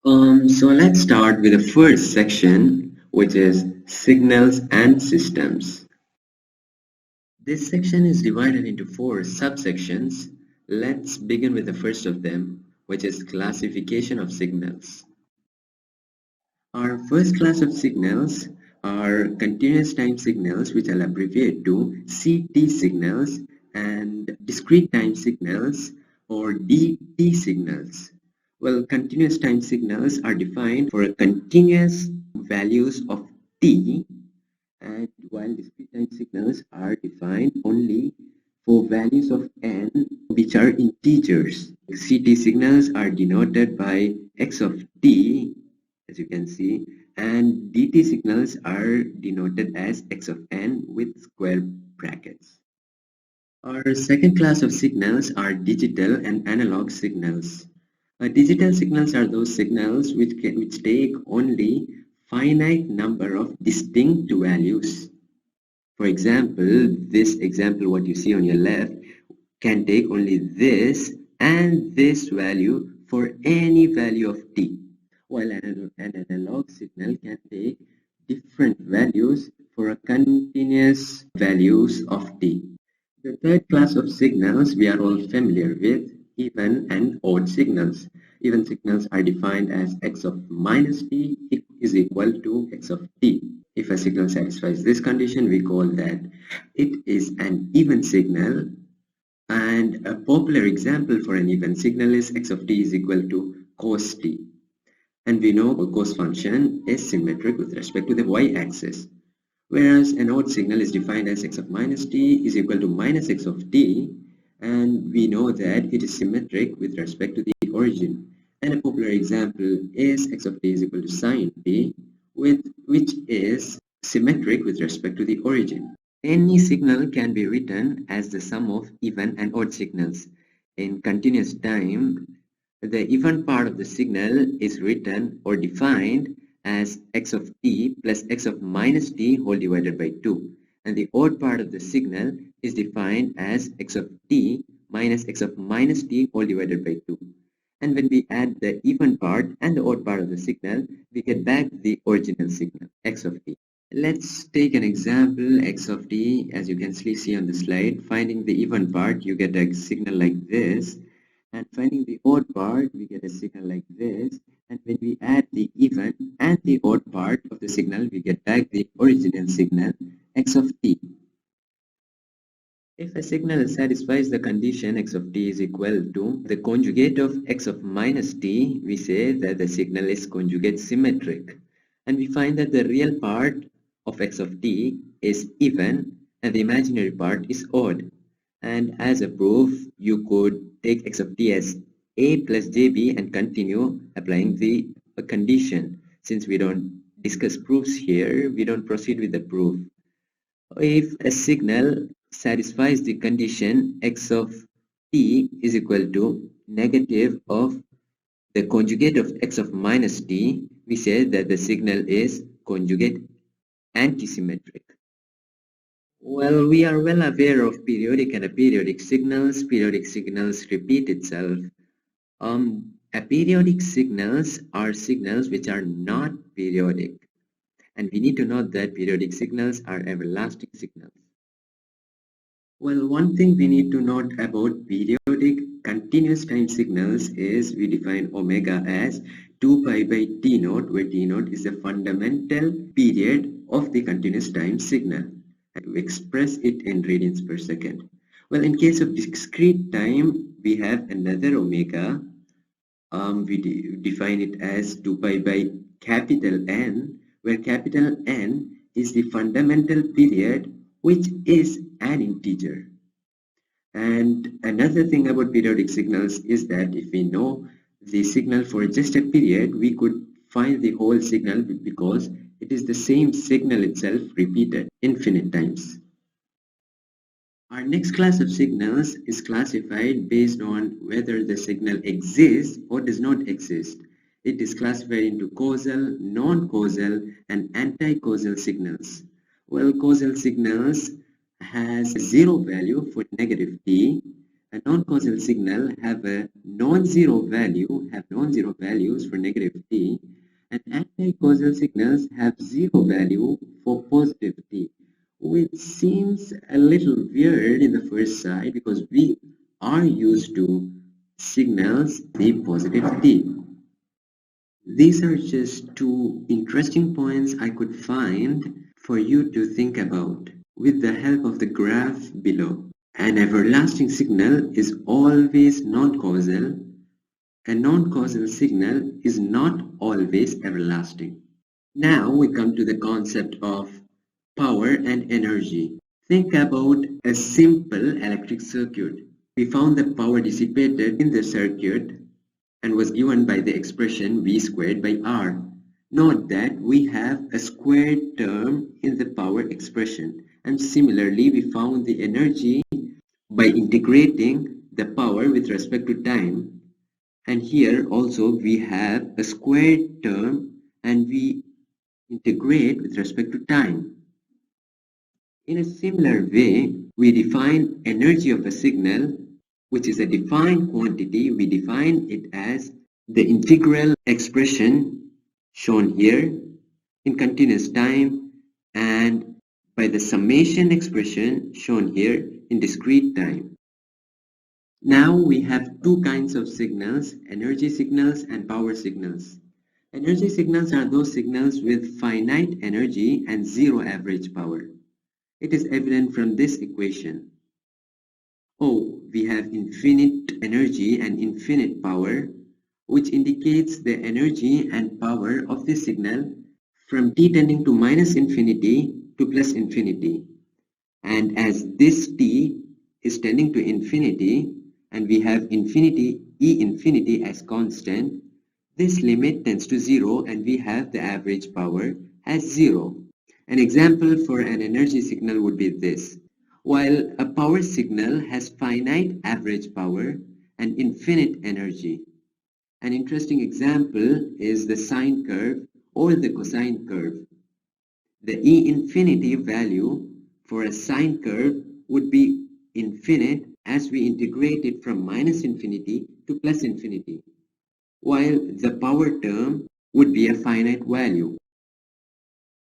So let's start with the first section, which is signals and systems. This section is divided into four subsections. Let's begin with the first of them, which is classification of signals. Our first class of signals are continuous time signals, which I'll abbreviate to CT signals, and discrete time signals or DT signals. Well, continuous time signals are defined for continuous values of t, and while discrete time signals are defined only for values of n which are integers. CT signals are denoted by x of t, as you can see, and DT signals are denoted as x of n with square brackets. Our second class of signals are digital and analog signals. Digital signals are those signals which take only finite number of distinct values. For example, this example, what you see on your left, can take only this and this value for any value of t, while an analog signal can take different values for a continuous values of t. The third class of signals we are all familiar with, even and odd signals. Even signals are defined as x of minus t is equal to x of t. If a signal satisfies this condition, we call that it is an even signal. And a popular example for an even signal is x of t is equal to cos t. And we know a cos function is symmetric with respect to the y-axis. Whereas an odd signal is defined as x of minus t is equal to minus x of t, and we know that it is symmetric with respect to the origin. And a popular example is x of t is equal to sine t, which is symmetric with respect to the origin. Any signal can be written as the sum of even and odd signals. In continuous time, the even part of the signal is written or defined as x of t plus x of minus t whole divided by 2, and the odd part of the signal is defined as x of t minus x of minus t whole divided by 2. And when we add the even part and the odd part of the signal, we get back the original signal, x of t. Let's take an example, x of t, as you can see on the slide. Finding the even part, you get a signal like this, and finding the odd part, we get a signal like this. And when we add the even and the odd part of the signal, we get back the original signal, x of t. If a signal satisfies the condition x of t is equal to the conjugate of x of minus t, we say that the signal is conjugate symmetric. And we find that the real part of x of t is even and the imaginary part is odd. And as a proof, you could take x of t as a plus jb and continue applying the condition. Since we don't discuss proofs here, we don't proceed with the proof. If a signal satisfies the condition x of t is equal to negative of the conjugate of x of minus t, we say that the signal is conjugate antisymmetric. Well, we are well aware of periodic and aperiodic signals. Periodic signals repeat itself. Aperiodic signals are signals which are not periodic. And we need to note that periodic signals are everlasting signals. Well, one thing we need to note about periodic continuous time signals is we define omega as 2 pi by t naught, where t naught is the fundamental period of the continuous time signal. And we express it in radians per second. Well, in case of discrete time, we have another omega. We define it as 2 pi by capital N, where capital N is the fundamental period, which is an integer. And another thing about periodic signals is that if we know the signal for just a period, we could find the whole signal because it is the same signal itself repeated infinite times. Our next class of signals is classified based on whether the signal exists or does not exist. It is classified into causal, non-causal, and anti-causal signals. Well, causal signals has zero value for negative t, A non-causal signal have a non-zero values for negative t, and anti-causal signals have zero value for positive t, which seems a little weird in the first sight because we are used to signals be positive t. These are just two interesting points I could find for you to think about with the help of the graph below. An everlasting signal is always non-causal. A non-causal signal is not always everlasting. Now we come to the concept of power and energy. Think about a simple electric circuit. We found the power dissipated in the circuit and was given by the expression V squared by R. Note that we have a squared term in the power expression, and similarly we found the energy by integrating the power with respect to time, and here also we have a squared term and we integrate with respect to time. In a similar way, we define energy of a signal, which is a defined quantity. We define it as the integral expression shown here in continuous time and by the summation expression shown here in discrete time. Now we have two kinds of signals, energy signals and power signals. Energy signals are those signals with finite energy and zero average power. It is evident from this equation. O, we have infinite energy and infinite power, which indicates the energy and power of the signal from t tending to minus infinity to plus infinity. And as this t is tending to infinity, and we have infinity, E infinity as constant, this limit tends to 0 and we have the average power as 0. An example for an energy signal would be this. While a power signal has finite average power and infinite energy. An interesting example is the sine curve or the cosine curve. The E infinity value for a sine curve would be infinite as we integrate it from minus infinity to plus infinity, while the power term would be a finite value.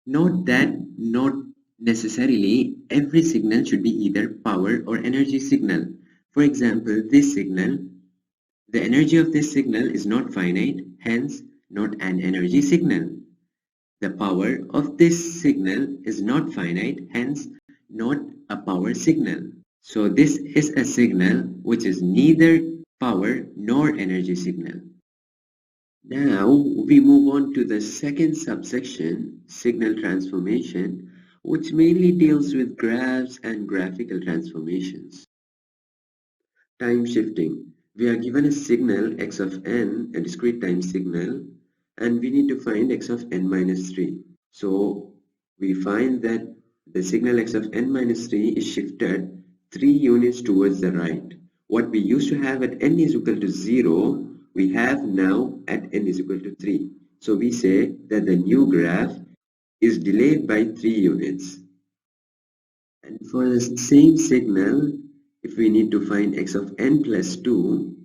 Note that not necessarily every signal should be either power or energy signal. For example, this signal, the energy of this signal is not finite, hence not an energy signal. The power of this signal is not finite, hence not a power signal. So this is a signal which is neither power nor energy signal. Now we move on to the second subsection, signal transformation, which mainly deals with graphs and graphical transformations. Time shifting. We are given a signal x of n, a discrete time signal, and we need to find x of n minus 3. So we find that the signal x of n minus 3 is shifted 3 units towards the right. What we used to have at n is equal to 0, we have now at n is equal to 3. So we say that the new graph is delayed by 3 units. And for the same signal, if we need to find x of n plus 2,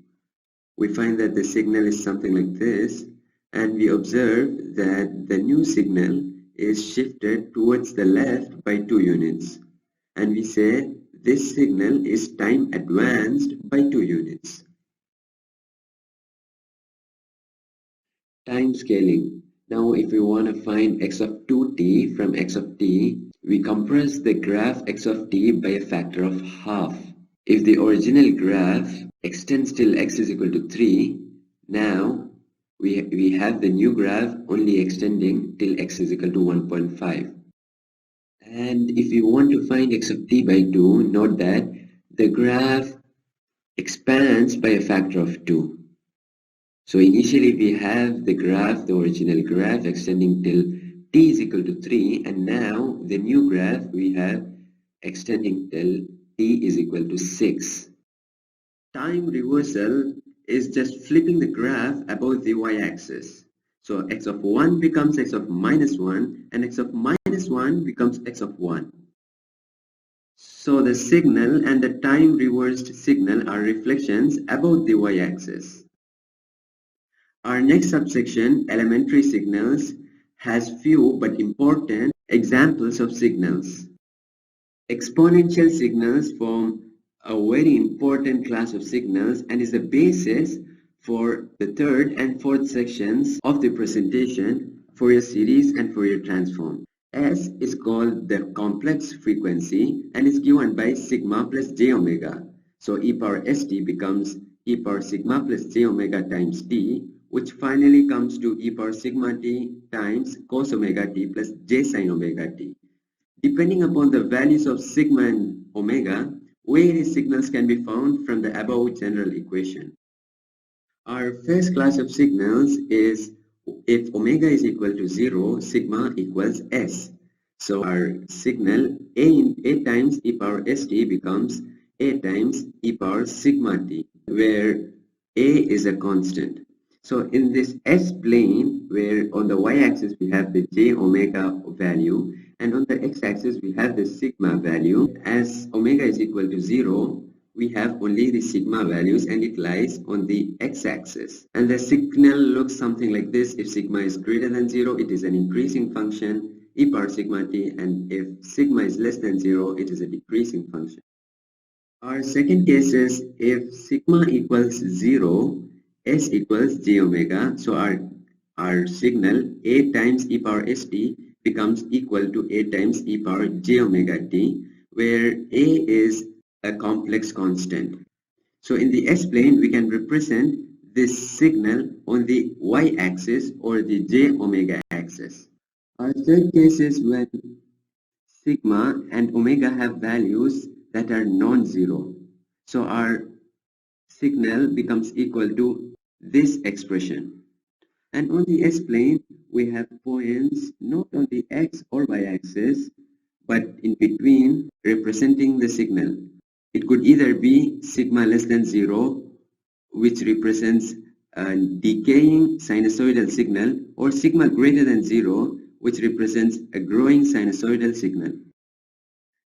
we find that the signal is something like this, and we observe that the new signal is shifted towards the left by 2 units. And we say this signal is time advanced by 2 units. Time scaling. Now if we want to find x of 2t from x of t, we compress the graph x of t by a factor of half. If the original graph extends till x is equal to 3, now we have the new graph only extending till x is equal to 1.5. And if we want to find x of t by 2, note that the graph expands by a factor of 2. So initially we have the graph, the original graph extending till t is equal to 3, and now the new graph we have extending till t is equal to 6. Time reversal is just flipping the graph above the y-axis. So x of 1 becomes x of minus 1 and x of minus 1 becomes x of 1. So the signal and the time reversed signal are reflections about the y-axis. Our next subsection, elementary signals, has few but important examples of signals. Exponential signals form a very important class of signals and is the basis for the third and fourth sections of the presentation, Fourier series and Fourier transform. S is called the complex frequency and is given by sigma plus j omega. So e power st becomes e power sigma plus j omega times t, which finally comes to e power sigma t times cos omega t plus j sin omega t. Depending upon the values of sigma and omega, various signals can be found from the above general equation. Our first class of signals is if omega is equal to 0, sigma equals s. So our signal a times e power st becomes a times e power sigma t, where a is a constant. So in this s plane, where on the y-axis we have the j omega value, and on the x-axis we have the sigma value. As omega is equal to 0, we have only the sigma values and it lies on the x-axis. And the signal looks something like this. If sigma is greater than 0, it is an increasing function, e power sigma t, and if sigma is less than 0, it is a decreasing function. Our second case is if sigma equals 0, s equals j omega. So our signal a times e power st becomes equal to a times e power j omega t, where a is a complex constant. So in the s-plane, we can represent this signal on the y-axis or the j omega axis. Our third case is when sigma and omega have values that are non-zero. So our signal becomes equal to this expression. And on the s-plane, we have points not on the x or y-axis, but in between, representing the signal. It could either be sigma less than 0, which represents a decaying sinusoidal signal, or sigma greater than 0, which represents a growing sinusoidal signal.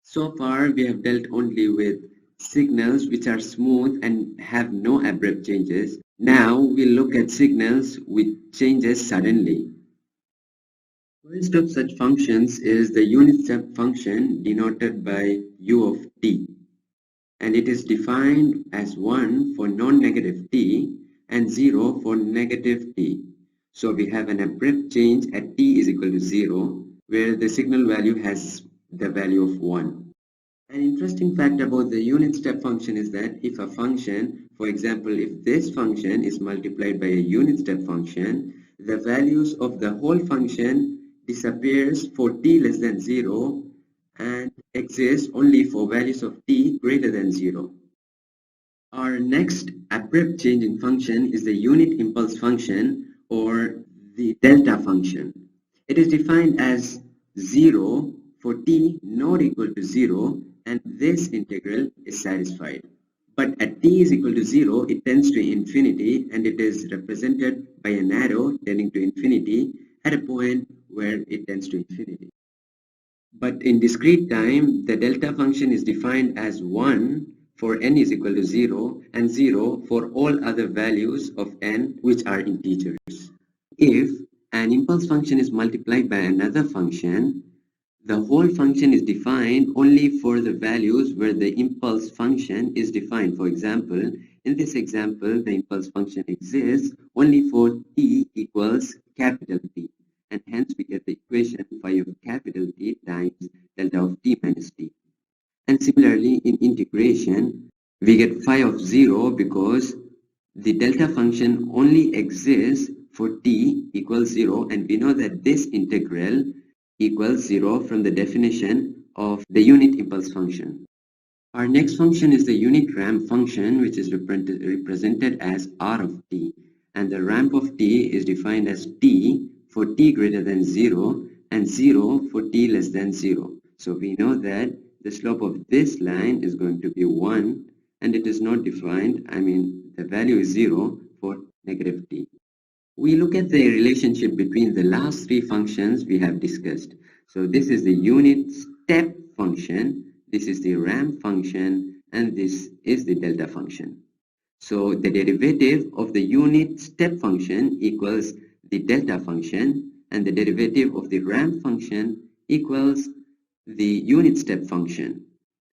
So far, we have dealt only with signals which are smooth and have no abrupt changes. Now, we'll look at signals which changes suddenly. First of such functions is the unit step function denoted by u of t. And it is defined as 1 for non-negative t and 0 for negative t. So we have an abrupt change at t is equal to 0, where the signal value has the value of 1. An interesting fact about the unit step function is that if a function, for example, if this function is multiplied by a unit step function, the values of the whole function disappears for t less than 0 and exists only for values of t greater than 0. Our next abrupt changing function is the unit impulse function or the delta function. It is defined as 0 for t not equal to 0, and this integral is satisfied. But at t is equal to 0, it tends to infinity, and it is represented by an arrow tending to infinity at a point where it tends to infinity. But in discrete time, the delta function is defined as 1 for n is equal to 0 and 0 for all other values of n which are integers. If an impulse function is multiplied by another function, the whole function is defined only for the values where the impulse function is defined. For example, in this example, the impulse function exists only for t equals capital T. And hence we get the equation phi of capital T times delta of t minus t. And similarly in integration, we get phi of 0 because the delta function only exists for t equals 0, and we know that this integral equals 0 from the definition of the unit impulse function. Our next function is the unit ramp function, which is represented as r of t, and the ramp of t is defined as t for t greater than 0 and 0 for t less than 0. So we know that the slope of this line is going to be 1, and it is not defined, the value is 0 for negative t. We look at the relationship between the last three functions we have discussed. So this is the unit step function, this is the ramp function, and this is the delta function. So the derivative of the unit step function equals the delta function, and the derivative of the ramp function equals the unit step function.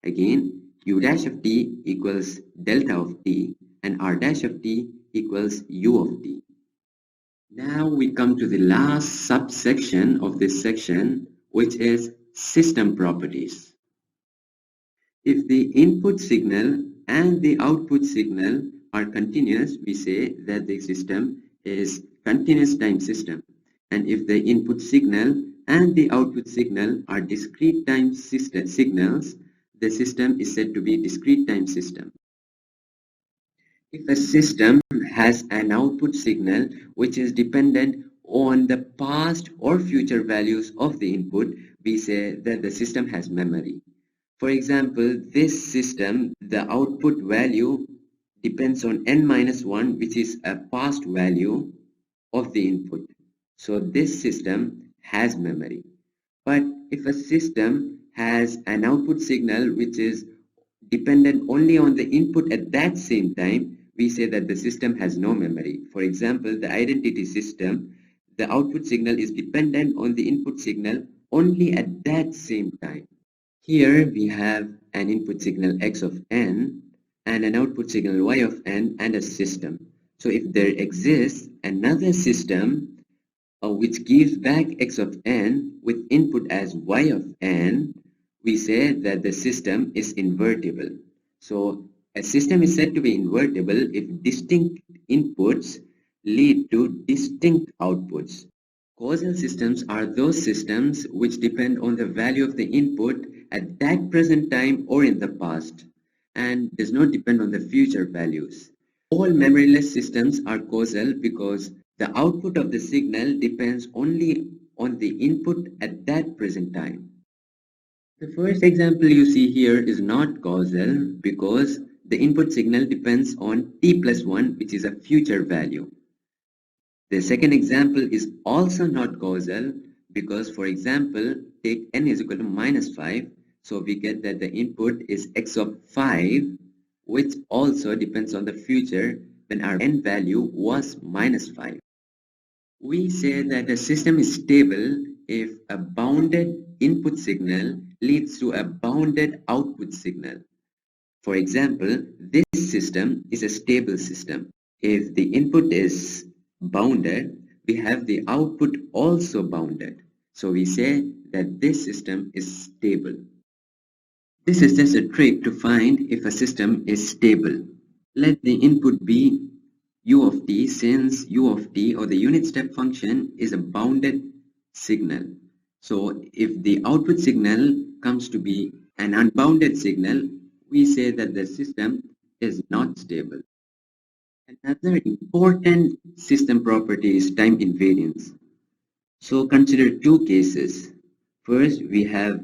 Again, u dash of t equals delta of t, and r dash of t equals u of t. Now we come to the last subsection of this section, which is system properties. If the input signal and the output signal are continuous, we say that the system is continuous time system. And if the input signal and the output signal are discrete time signals, the system is said to be discrete time system. If a system has an output signal which is dependent on the past or future values of the input, we say that the system has memory. For example, this system, the output value depends on n-1, which is a past value of the input. So this system has memory. But if a system has an output signal which is dependent only on the input at that same time, we say that the system has no memory. For example, the identity system, the output signal is dependent on the input signal only at that same time. Here we have an input signal x of n and an output signal y of n and a system. So if there exists another system which gives back x of n with input as y of n, we say that the system is invertible. So a system is said to be invertible if distinct inputs lead to distinct outputs. Causal systems are those systems which depend on the value of the input at that present time or in the past, and does not depend on the future values. All memoryless systems are causal because the output of the signal depends only on the input at that present time. The first example you see here is not causal because the input signal depends on t+1, which is a future value. The second example is also not causal because, for example, take n is equal to -5. So we get that the input is x of 5, which also depends on the future when our n value was -5. We say that a system is stable if a bounded input signal leads to a bounded output signal. For example, this system is a stable system. If the input is bounded, we have the output also bounded. So we say that this system is stable. This is just a trick to find if a system is stable. Let the input be u of t, since u of t or the unit step function is a bounded signal. So if the output signal comes to be an unbounded signal, we say that the system is not stable. Another important system property is time invariance. So consider two cases. First, we have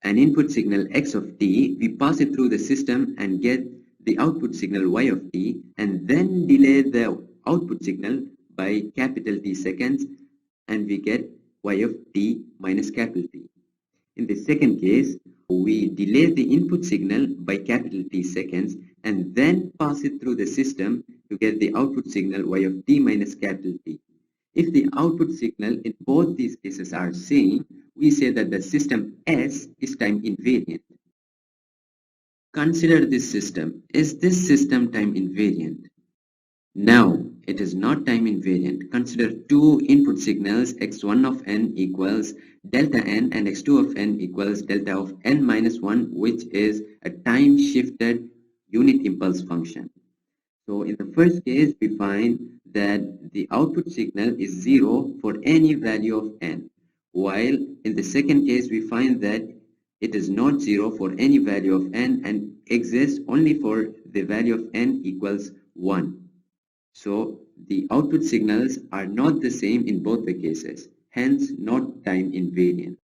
an input signal x of t, we pass it through the system and get the output signal y of t, and then delay the output signal by capital T seconds, and we get y of t minus capital T. In the second case, we delay the input signal by capital T seconds and then pass it through the system to get the output signal y of t minus capital T. If the output signal in both these cases are same, we say that the system S is time invariant. Consider this system. Is this system time invariant? No, it is not time invariant. Consider two input signals, x1 of n equals delta n and x2 of n equals delta of n minus 1, which is a time shifted unit impulse function. So in the first case, we find that the output signal is 0 for any value of n, while in the second case, we find that it is not 0 for any value of n and exists only for the value of n equals 1. So the output signals are not the same in both the cases, hence not time invariant.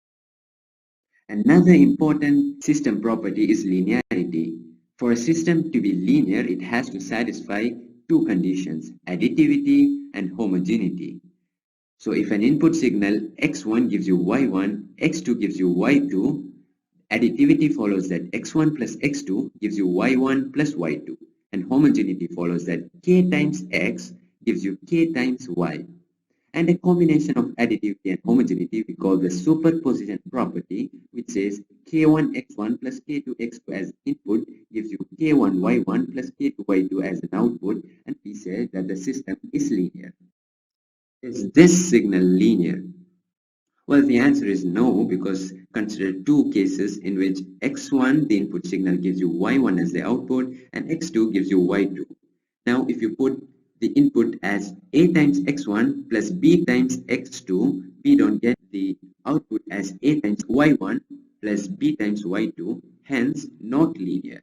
Another important system property is linearity. For a system to be linear, it has to satisfy two conditions, additivity and homogeneity. So if an input signal x1 gives you y1, x2 gives you y2, Additivity follows that x1 plus x2 gives you y1 plus y2, and homogeneity follows that k times x gives you k times y. And a combination of additivity and homogeneity we call the superposition property, which says k1x1 plus k2x2 as input gives you k1y1 plus k2y2 as an output, and we say that the system is linear. Is this signal linear? Well, the answer is no, because consider two cases in which x1, the input signal, gives you y1 as the output, and x2 gives you y2. Now, if you put the input as a times x1 plus b times x2, we don't get the output as a times y1 plus b times y2, hence not linear.